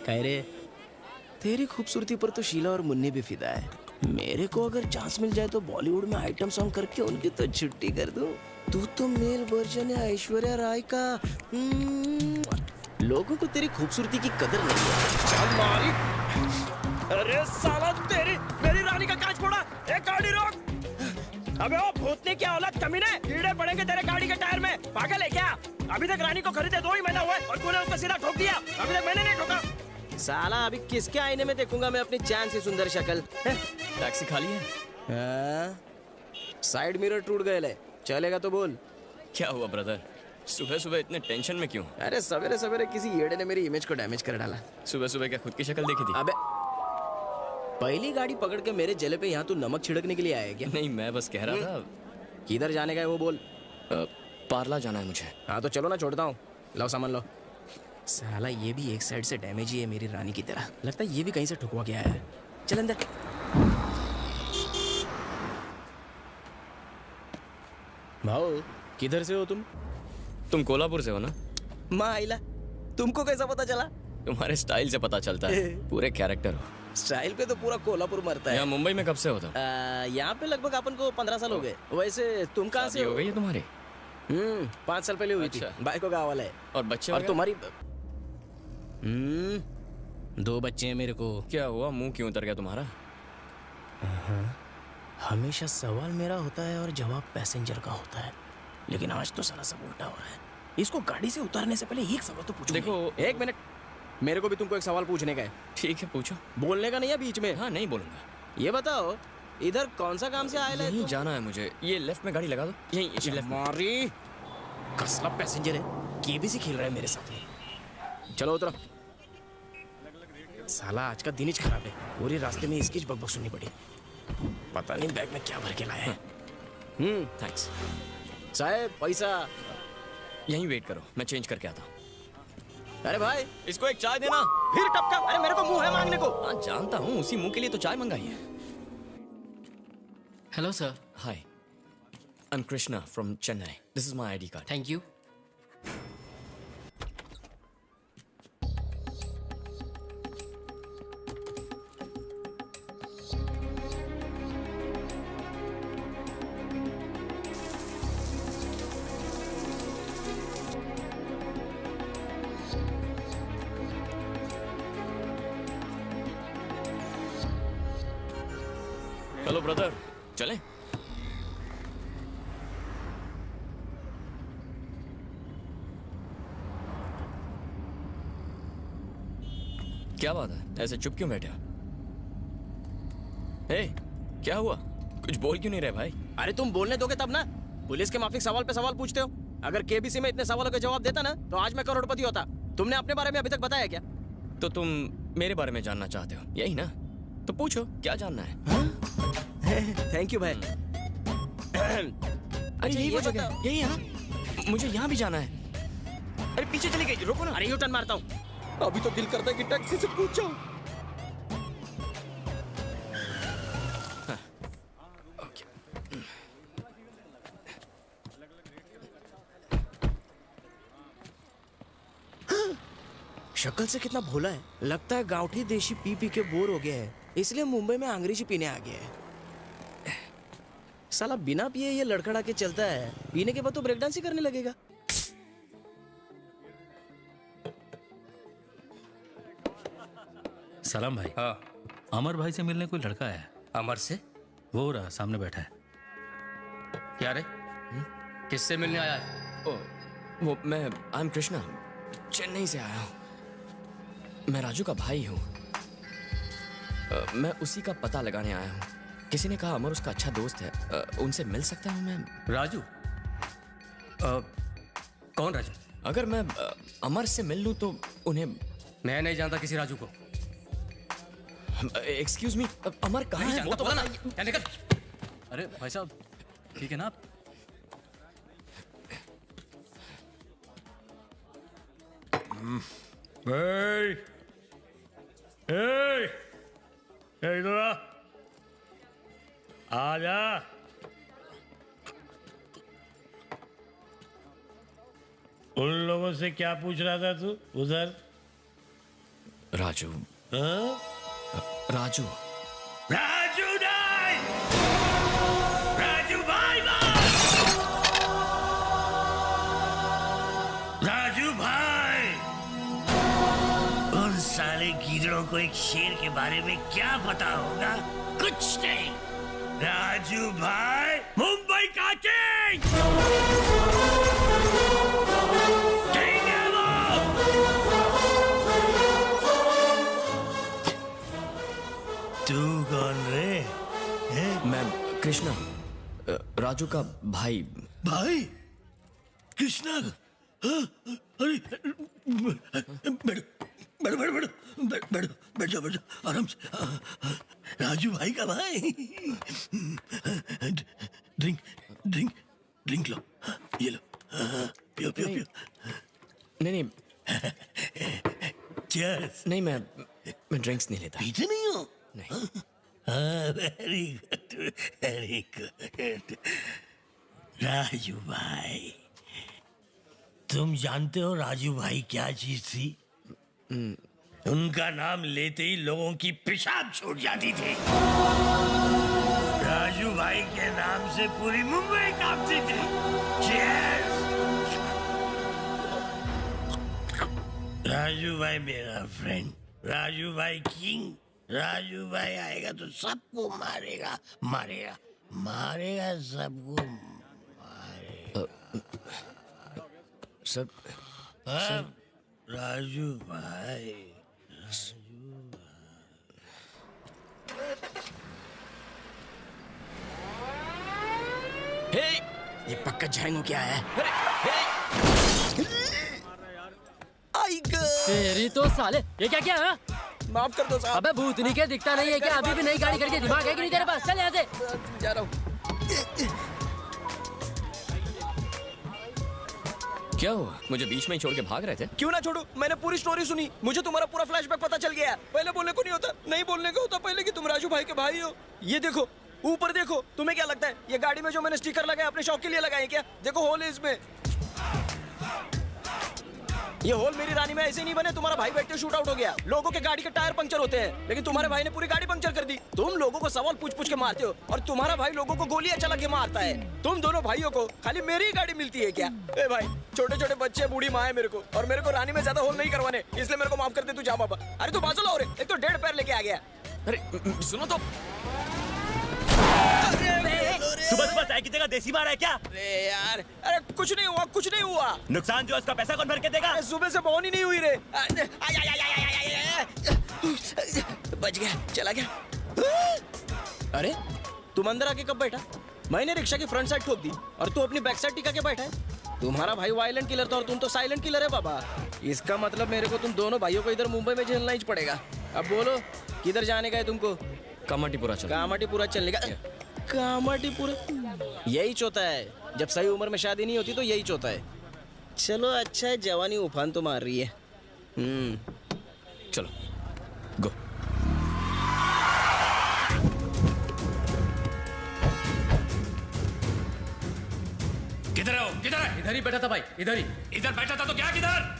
कह रे, तेरी खूबसूरती पर तो शीला और मुन्नी भी फिदा है। मेरे को अगर चांस मिल जाए तो बॉलीवुड में आइटम सॉन्ग करके उनकी तो छुट्टी कर दूं। तू तो मेल वर्जन है ऐश्वर्या राय का। लोगों को तेरी खूबसूरती की कदर नहीं है। हमारी अरे साला तेरी मेरी रानी का कांच फोड़ा। एक गाड़ी रोक। अबे ओ भूतनी क्या औलाद कमीने, कीड़े पड़ेंगे तेरे गाड़ी के टायर में। पागल है क्या? अभी तक रानी को खरीदे 2 ही महीना हुआ है और तूने उसको सीधा ठोक दिया। अभी तक मैंने नहीं ठोका। साला अभी किसके आईने में देखूंगा मैं अपनी चैन से सुंदर शक्ल? टैक्सी खाली है? साइड मिरर टूट गए ले, चलेगा तो बोल। क्या हुआ ब्रदर, सुबह सुबह इतने टेंशन में क्यों? अरे सवेरे सवेरे किसी येड़े ने मेरी इमेज को डैमेज कर डाला। सुबह सुबह क्या खुद की शक्ल देखी थी? अबे पहली गाड़ी पकड़ के मेरे जले पे यहाँ तू नमक छिड़कने के लिए आया है क्या? नहीं, मैं बस कह रहा था। किधर जाने का है वो बोल। पार्ला जाना है मुझे। हाँ तो चलो ना, छोड़ता हूँ। लो सामान लो। साला ये भी एक साइड से डैमेज ही है मेरी रानी की तरह। लगता है ये भी कहीं से ठुकवा के आया है। चल अंदर। भाऊ किधर से हो तुम? तुम कोल्हापुर से हो ना? माँ आइला, तुमको कैसा पता चला? तुम्हारे स्टाइल से पता चलता है, पूरे कैरेक्टर हो। स्टाइल पे तो पूरा कोल्हापुर मरता है। यहाँ मुंबई में कब से हो तुम? यहाँ पे लगभग अपन को 15 साल हो गए। वैसे तुम कहाँ से हो गई है तुम्हारी? 5 साल पहले हुई थी। भाई को गाँव वाला है। और बच्चे? और तुम्हारी? 2 बच्चे हैं मेरे को। क्या हुआ, मुंह क्यों उतर गया तुम्हारा? हमेशा सवाल मेरा होता है और जवाब पैसेंजर का होता है, लेकिन आज तो साला सब उल्टा हो रहा है। इसको गाड़ी से उतारने से पहले एक सवाल तो पूछो। देखो, 1 मिनट, मेरे को भी तुमको एक सवाल पूछने का है। ठीक है, पूछो। बोलने का नहीं है बीच में। हाँ, नहीं बोलूंगा। ये बताओ, इधर कौन सा काम से आए? यहीं जाना है मुझे। ये लेफ्ट में गाड़ी लगा दो। यहीं लेफ्ट में। हमारी कसला पैसेंजर है, केबीसी खेल रहा है मेरे साथ में। चलो उतरो। साला आज का दिन ही खराब है। पूरे रास्ते में इसकी बकबक सुननी पड़ी। पता नहीं बैग में क्या भर के लाया है। थैंक्स साहब, पैसा। यहीं वेट करो, मैं चेंज करके आता हूँ। अरे भाई, इसको एक चाय देना। फिर टपका। अरे मेरे को मुंह है मांगने को। हाँ जानता हूँ, उसी मुंह के लिए तो चाय मंगाई है। Hello sir. Hi, I am Krishna from Chennai. This is my ID card. Thank you. Hello brother, चलें? क्या बात है, ऐसे चुप क्यों बैठे हो? ए, क्या हुआ? कुछ बोल क्यों नहीं रहे भाई? अरे तुम बोलने दोगे तब ना। पुलिस के माफिक सवाल पे सवाल पूछते हो। अगर केबीसी में इतने सवालों के जवाब देता ना तो आज मैं करोड़पति होता। तुमने अपने बारे में अभी तक बताया क्या? तो तुम मेरे बारे में जानना चाहते हो, यही ना? तो पूछो, क्या जानना है? थैंक यू भाई। अरे यही वो जगह है, यही है ना? मुझे यहाँ भी जाना है। अरे पीछे चली गई, रोको ना। अरे यू टर्न मारता हूँ। अभी तो दिल करता है कि टैक्सी से पूछो। शक्ल से कितना भोला है। लगता है गांवठी देशी पी पी के बोर हो गया है, इसलिए मुंबई में अंग्रेजी पीने आ गया है। साला बिना पिए ये लड़खड़ा के चलता है, पीने के बाद तो ब्रेक डांस ही करने लगेगा। सलाम भाई। हाँ, अमर भाई से मिलने कोई लड़का है? अमर से? वो रहा सामने बैठा है। क्या रे? किससे मिलने आया है? ओ, वो मैं आई एम कृष्णा, चेन्नई से आया हूँ। मैं राजू का भाई हूँ। मैं उसी का पता लगाने आया हूँ। किसी ने कहा अमर उसका अच्छा दोस्त है, उनसे मिल सकता हूँ मैं? राजू? कौन राजू? अगर मैं अमर से मिल लूँ तो उन्हें... मैं नहीं जानता किसी राजू को। एक्सक्यूज मी, अमर कहाँ है? वो तो बोला बता। ना। क्या निकल। अरे भाई साहब, ठीक है ना आप? इधर आ जा। उन लोगों से क्या पूछ रहा था तू उधर? राजू हाँ? राजू राजू नहीं, राजू भाई राजू भाई। उन साले गीदड़ों को एक शेर के बारे में क्या पता होगा? कुछ नहीं। राजू भाई मुंबई का किंग है वो। तू कौन रे? मैं कृष्णा, राजू का भाई। भाई कृष्णा? हाँ? अरे बैठो बैठो बैठो बैठो बैठो बैठ जाओ बैठ जाओ आराम से। राजू भाई का भाई। ड्रिंक ड्रिंक ड्रिंक लो, ये लो, पियो पियो पियो। नहीं नहीं चीयर्स। नहीं, मैं ड्रिंक्स नहीं लेता। पीते नहीं हो? नहीं। Very good very good. Raju भाई, तुम जानते हो राजू भाई क्या चीज थी? उनका नाम लेते ही लोगों की पेशाब छूट जाती थी। राजू भाई के नाम से पूरी मुंबई कांपती थी। Cheers! राजू भाई मेरा फ्रेंड, राजू भाई किंग। राजू भाई आएगा तो सबको मारेगा मारेगा मारेगा सबको मारेगा। सर राजू भाई हे, ये पक्का झाएंगो क्या है? आई ग तेरी तो साले ये क्या क्या है? माफ कर दो साहब, अबे भूतनी के दिखता नहीं है क्या? अभी भी नई गाड़ी खरीदी, दिमाग है कि नहीं तेरे पास? चल यहाँ से। जा रहा हूँ। क्या हुआ? मुझे बीच में ही छोड़ के भाग रहे थे? क्यों ना छोड़ू, मैंने पूरी स्टोरी सुनी, मुझे तुम्हारा पूरा फ्लैशबैक पता चल गया। पहले बोलने को नहीं होता, नहीं बोलने का होता पहले कि तुम राजू भाई के भाई हो। ये देखो ऊपर देखो, तुम्हें क्या लगता है ये गाड़ी में जो मैंने स्टिकर लगाया अपने शौक के लिए लगाए क्या? देखो होल है इसमें। ये होल मेरी रानी में ऐसे नहीं बने, तुम्हारा भाई बैठते शूट आउट हो गया। लोगों के गाड़ी के टायर पंक्चर होते हैं, लेकिन तुम्हारे भाई ने पूरी गाड़ी पंक्चर कर दी। तुम लोगों को सवाल पूछ पूछ के मारते हो और तुम्हारा भाई लोगों को गोलियां चला के मारता है। तुम दोनों भाइयों को खाली मेरी ही गाड़ी मिलती है क्या? ए भाई, छोटे छोटे बच्चे बूढ़ी माँ है मेरे को, और मेरे को रानी में ज्यादा होल नहीं करवाने, इसलिए मेरे को माफ कर दे। तू जा बाबा। अरे तू बाजू लाओ रे, एक तो 1.5 पैर लेके आ गया। अरे सुनो तो। सुबह सुबह चाय की जगह देसी मार है क्या? अरे यार, अरे कुछ नहीं हुआ, कुछ नहीं हुआ। नुकसान जो है उसका पैसा कौन भर के देगा? अरे सुबह से बोन ही नहीं हुई रे। बच गया, चला गया। अरे तुम अंदर आके कब बैठा? मैंने रिक्शा की फ्रंट साइड ठोक दी और तू अपनी बैक साइड टिका के बैठा है। तुम्हारा भाई वायलेंट किलर था और तुम तो साइलेंट किलर है बाबा। इसका मतलब मेरे को तुम दोनों भाइयों को इधर मुंबई में झेलना ही पड़ेगा। अब बोलो किधर जाने का है तुमको? कामाटीपुरा चलो। कामाटीपुरा चलने का? कामाटीपुरा यही चौथा है, जब सही उम्र में शादी नहीं होती तो यही चौथा है। चलो अच्छा है, जवानी उफान तो मार रही है। चलो गो। किधर है वो? किधर है? इधर ही बैठा था भाई, इधर ही। इधर बैठा था तो क्या किधर?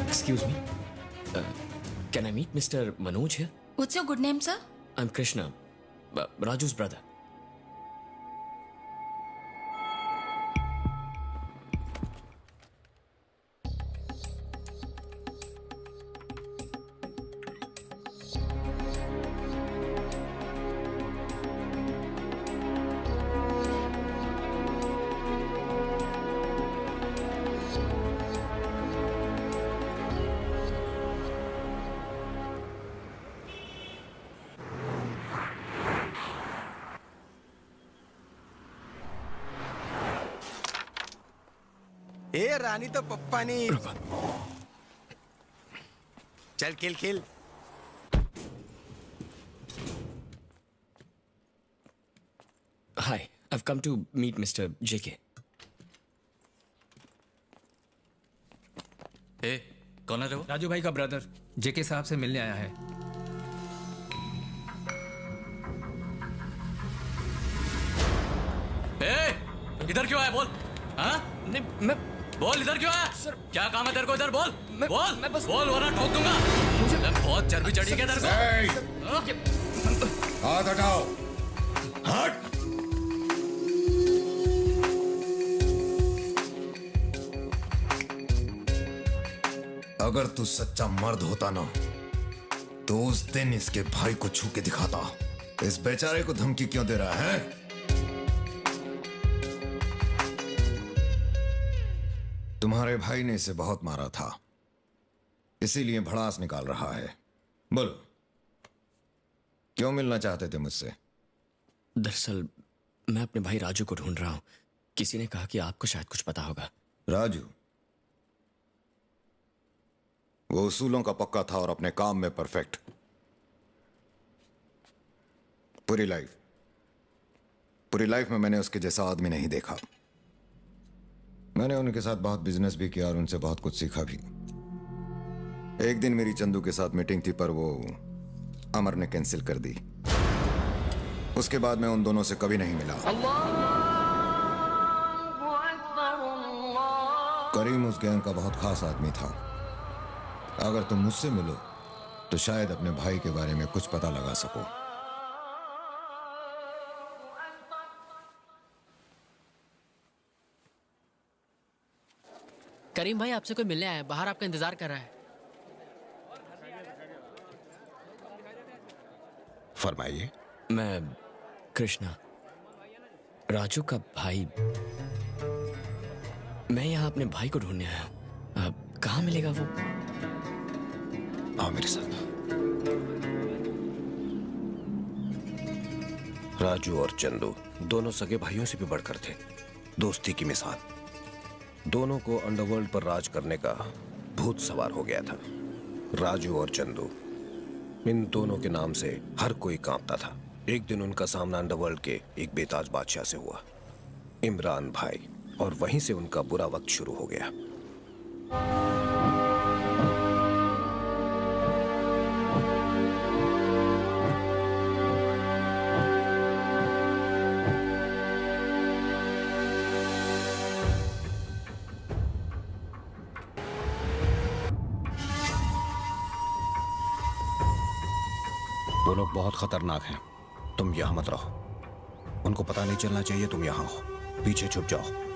Excuse me. Can I meet Mr. Manoj here? What's your good name, sir? I'm Krishna, Raju's brother. ए रानी तो पप्पा ने। चल खेल खेल। Hi, I've come to meet Mr. JK. ए, कौन है रे वो? राजू भाई का ब्रदर जेके साहब से मिलने आया है। ए, इधर क्यों आया बोल? हाँ? नहीं मैं बोल इधर क्यों आया? सर, क्या काम है तेरे को इधर बोल? बोल मैं बस- बोल वरना ठोक दूंगा। मुझे बहुत चर्बी चढ़ी है क्या तेरे को? हाँ? हाथ हटाओ। हट। अगर तू सच्चा मर्द होता ना तो उस दिन इसके भाई को छू के दिखाता। इस बेचारे को धमकी क्यों दे रहा है? तुम्हारे भाई ने इसे बहुत मारा था, इसीलिए भड़ास निकाल रहा है। बोलो, क्यों मिलना चाहते थे मुझसे? दरअसल मैं अपने भाई राजू को ढूंढ रहा हूँ। किसी ने कहा कि आपको शायद कुछ पता होगा। राजू वो उसूलों का पक्का था और अपने काम में परफेक्ट। पूरी लाइफ में मैंने उसके जैसा आदमी नहीं देखा। मैंने उनके साथ बहुत बिजनेस भी किया और उनसे बहुत कुछ सीखा भी। एक दिन मेरी चंदू के साथ मीटिंग थी, पर वो अमर ने कैंसिल कर दी। उसके बाद मैं उन दोनों से कभी नहीं मिला। करीम उस गैंग का बहुत खास आदमी था। अगर तुम मुझसे मिलो तो शायद अपने भाई के बारे में कुछ पता लगा सको। करीम भाई आपसे कोई मिलने आया है, बाहर आपका इंतजार कर रहा है। फरमाइए। मैं कृष्णा, राजू का भाई। मैं यहाँ अपने भाई को ढूंढने आया हूँ। अब कहाँ मिलेगा वो? आओ मेरे साथ। राजू और चंदू दोनों सगे भाइयों से भी बढ़कर थे। दोस्ती की मिसाल। दोनों को अंडरवर्ल्ड पर राज करने का भूत सवार हो गया था। राजू और चंदू, इन दोनों के नाम से हर कोई कांपता था। एक दिन उनका सामना अंडरवर्ल्ड के एक बेताज बादशाह से हुआ, इमरान भाई, और वहीं से उनका बुरा वक्त शुरू हो गया। वो लोग बहुत खतरनाक हैं। तुम यहां मत रहो। उनको पता नहीं चलना चाहिए तुम यहां हो। पीछे छुप जाओ।